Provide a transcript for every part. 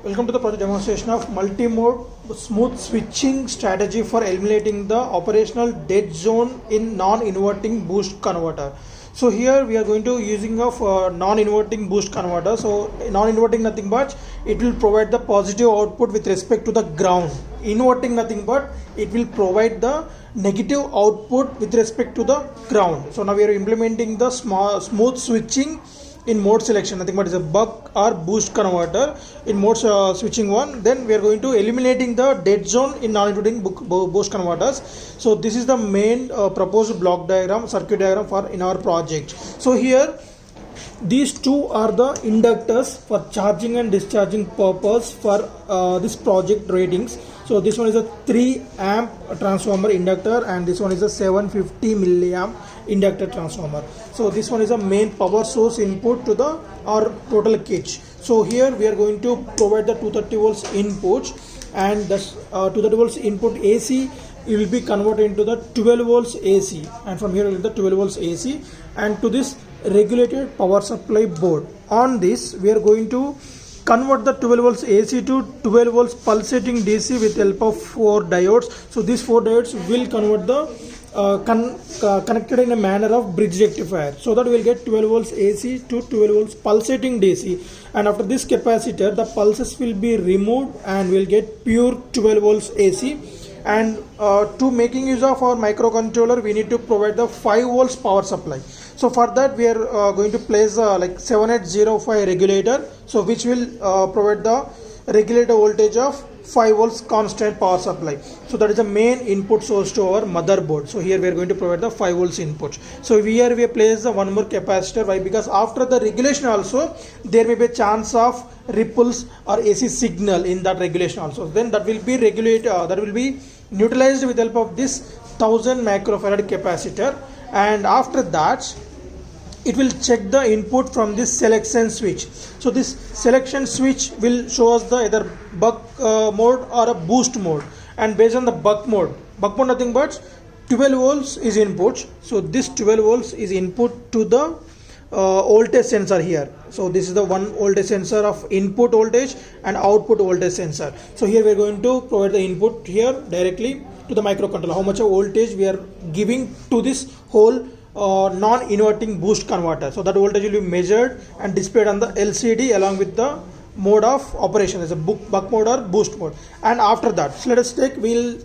Welcome to the project demonstration of multi-mode smooth switching strategy for eliminating the operational dead zone in non-inverting boost converter. So here we are going to using of non-inverting boost converter. So non-inverting nothing but it will provide the positive output with respect to the ground. Inverting nothing but it will provide the negative output with respect to the ground. So now we are implementing the smooth switching in mode selection, nothing but is a buck or boost converter in mode switching one. Then we are going to eliminating the dead zone in non-inverting boost converters. So this is the main proposed block diagram, circuit diagram for in our project. So here these two are the inductors for charging and discharging purpose for this project ratings. So this one is a 3 amp transformer inductor and this one is a 750 milliamp inductor transformer. So this one is a main power source input to the our total kit. So here we are going to provide the 230 volts input, and the 230 volts input AC it will be converted into the 12 volts AC, and from here will be the 12 volts AC, and to this regulated power supply board. On this we are going to convert the 12 volts AC to 12 volts pulsating DC with help of 4 diodes. So these 4 diodes will convert the connected in a manner of bridge rectifier, so that we will get 12 volts AC to 12 volts pulsating DC, and after this capacitor the pulses will be removed and we will get pure 12 volts AC. And to making use of our microcontroller we need to provide the 5 volts power supply. So for that we are going to place like 7805 regulator, so which will provide the regulator voltage of 5 volts constant power supply. So that is the main input source to our motherboard. So here we are going to provide the 5 volts input. So here we place the one more capacitor. Why? Because after the regulation also there may be a chance of ripples or AC signal in that regulation also. Then that will be that will be neutralized with help of this 1000 microfarad capacitor, and after that it will check the input from this selection switch. So this selection switch will show us the either buck mode or a boost mode, and based on the buck mode nothing but 12 volts is input. So this 12 volts is input to the voltage sensor here. So this is the one voltage sensor of input voltage and output voltage sensor. So here we are going to provide the input here directly to the microcontroller, how much of voltage we are giving to this whole non-inverting boost converter. So that voltage will be measured and displayed on the LCD along with the mode of operation as a buck mode or boost mode. And after that, so let us take, we'll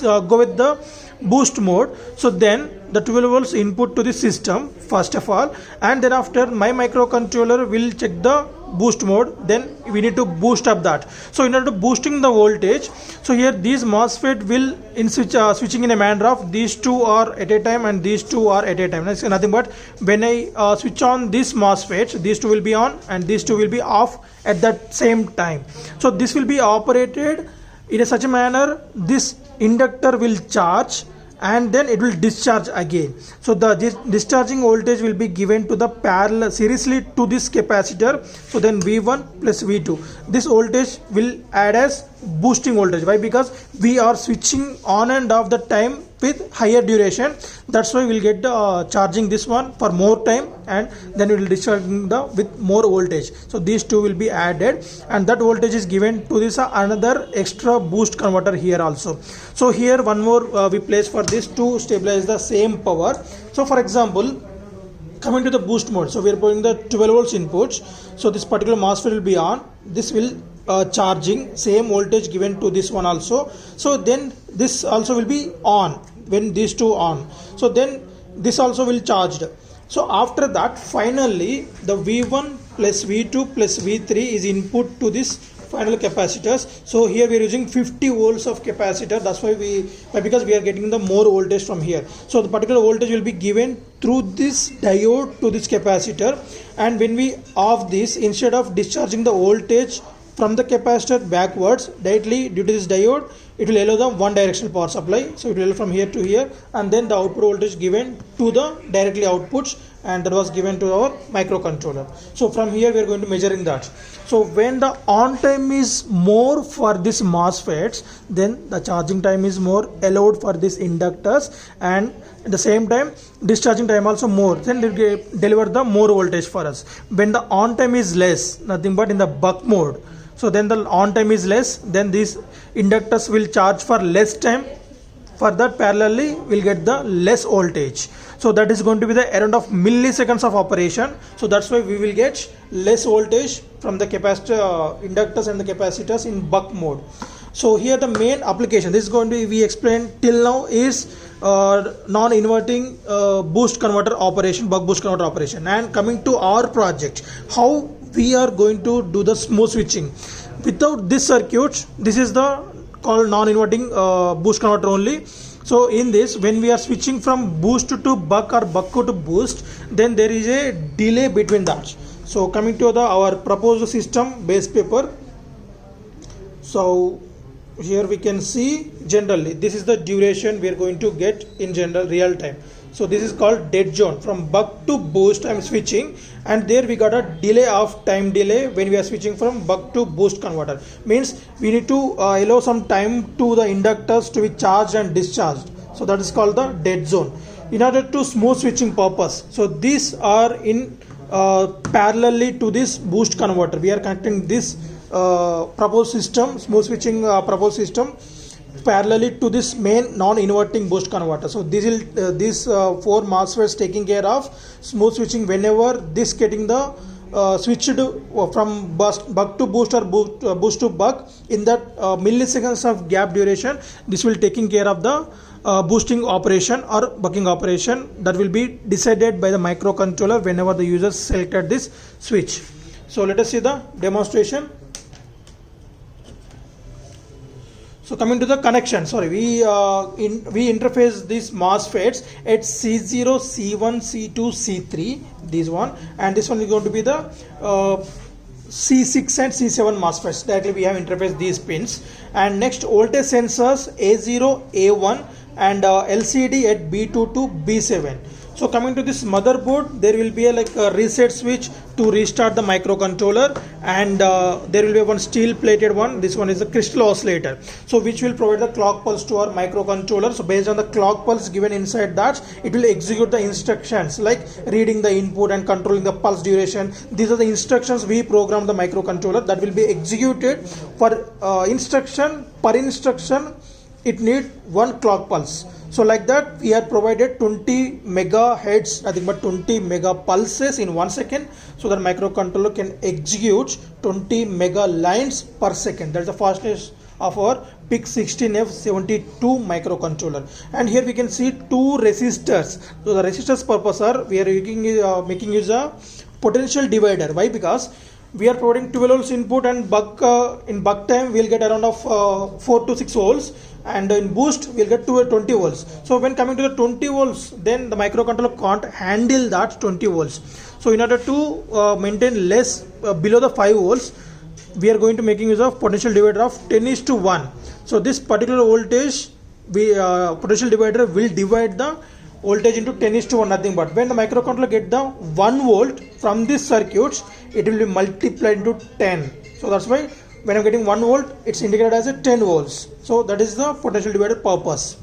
go with the boost mode. So then the 12 volts input to the system first of all, and then after my microcontroller will check the boost mode, then we need to boost up that. So in order to boosting the voltage, so here these MOSFET will in switching in a manner of these two are at a time and these two are at a time. That's nothing but when I switch on this MOSFET, these two will be on and these two will be off at that same time. So this will be operated in a such a manner this inductor will charge and then it will discharge again. So the discharging voltage will be given to the parallel seriously to this capacitor. So then V1 plus V2, this voltage will add as boosting voltage. Why? Because we are switching on and off the time with higher duration. That's why we'll get the charging this one for more time, and then we will discharge the with more voltage. So these two will be added, and that voltage is given to this another extra boost converter here also. So here one more we place for this to stabilize the same power. So for example, coming to the boost mode, so we are putting the 12 volts inputs. So this particular MOSFET will be on, this will charging, same voltage given to this one also. So then this also will be on when these two on, so then this also will charged. So after that finally the V1 plus V2 plus V3 is input to this final capacitors. So here we are using 50 volts of capacitor. That's why because we are getting the more voltage from here. So the particular voltage will be given through this diode to this capacitor, and when we off this, instead of discharging the voltage from the capacitor backwards directly due to this diode, it will allow the one directional power supply. So it will allow from here to here, and then the output voltage given to the directly outputs, and that was given to our microcontroller. So from here we are going to measuring that. So when the on time is more for this MOSFETs, then the charging time is more allowed for these inductors, and at the same time discharging time also more, then they will deliver the more voltage for us. When the on time is less, nothing but in the buck mode, so then the on time is less, then these inductors will charge for less time. For that parallelly we'll get the less voltage, so that is going to be the around of milliseconds of operation. So that's why we will get less voltage from the capacitor, inductors and the capacitors in buck mode. So here the main application, this is going to be explained till now, is non-inverting boost converter operation, buck boost converter operation. And coming to our project, how we are going to do the smooth switching without this circuit. This is the called non-inverting boost converter only. So in this, when we are switching from boost to buck or buck to boost, then there is a delay between that. So coming to our proposed system base paper, so here we can see generally this is the duration we are going to get in general real time. So this is called dead zone. From buck to boost I am switching, and there we got a delay of time delay when we are switching from buck to boost converter. Means we need to allow some time to the inductors to be charged and discharged. So that is called the dead zone. In order to smooth switching purpose, so these are in parallelly to this boost converter. We are connecting this proposed system, smooth switching proposed system, parallelly to this main non-inverting boost converter. So this will these 4 MOSFETs taking care of smooth switching whenever this getting the switched from buck to boost or boost to buck. In that milliseconds of gap duration, this will taking care of the boosting operation or bucking operation that will be decided by the microcontroller whenever the user selected this switch. So let us see the demonstration. So coming to the connection, sorry, we interface these MOSFETs at C0, C1, C2, C3, this one, and this one is going to be the C6 and C7 MOSFETs. Directly we have interfaced these pins, and next voltage sensors A0, A1, and LCD at B2 to B7. So coming to this motherboard, there will be a reset switch to restart the microcontroller, and there will be one steel plated one. This one is a crystal oscillator, so which will provide the clock pulse to our microcontroller. So based on the clock pulse given inside that, it will execute the instructions like reading the input and controlling the pulse duration. These are the instructions we program the microcontroller that will be executed. For instruction per instruction, it need one clock pulse. So like that we are provided 20 megahertz, nothing but 20 mega pulses in 1 second, so that microcontroller can execute 20 mega lines per second. That's the fastest of our PIC16F72 microcontroller. And here we can see 2 resistors. So the resistors purpose are, we are making use of potential divider. Why? Because we are providing 12 volts input, and in buck time we'll get around of 4 to 6 volts, and in boost we'll get to 20 volts. So when coming to the 20 volts, then the microcontroller can't handle that 20 volts. So in order to maintain less below the 5 volts, we are going to making use of potential divider of 10:1. So this particular voltage, potential divider will divide the voltage into 10:1, nothing but when the microcontroller get the 1 volt from this circuits, it will be multiplied into 10. So that's why when I'm getting 1 volt, it's indicated as a 10 volts. So that is the potential divider purpose.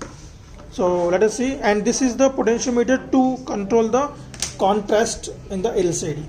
So let us see, and this is the potentiometer to control the contrast in the LCD.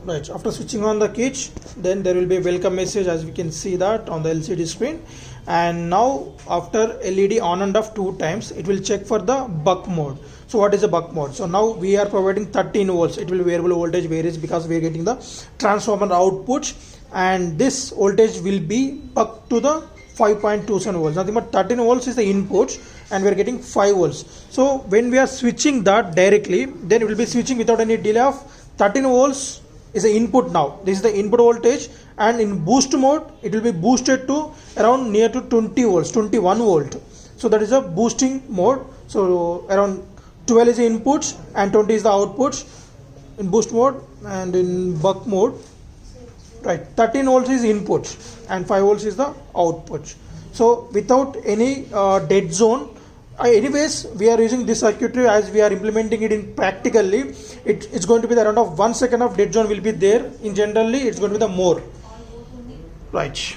Right. After switching on the kit, then there will be a welcome message, as we can see that on the LCD screen. And now after LED on and off 2 times, it will check for the buck mode. So what is the buck mode? So now we are providing 13 volts. It will variable voltage varies because we are getting the transformer output, and this voltage will be buck to the 5.27 volts. Nothing but 13 volts is the input, and we are getting 5 volts. So when we are switching that directly, then it will be switching without any delay of 13 volts is the input. Now this is the input voltage, and in boost mode it will be boosted to around near to 20 volts, 21 volt. So that is a boosting mode. So around 12 is the input and 20 is the output in boost mode, and in buck mode, right, 13 volts is input and 5 volts is the output. So without any dead zone, anyways we are using this circuitry as we are implementing it in practically. It's going to be the around of 1 second of dead zone will be there. In generally it's going to be the more, right.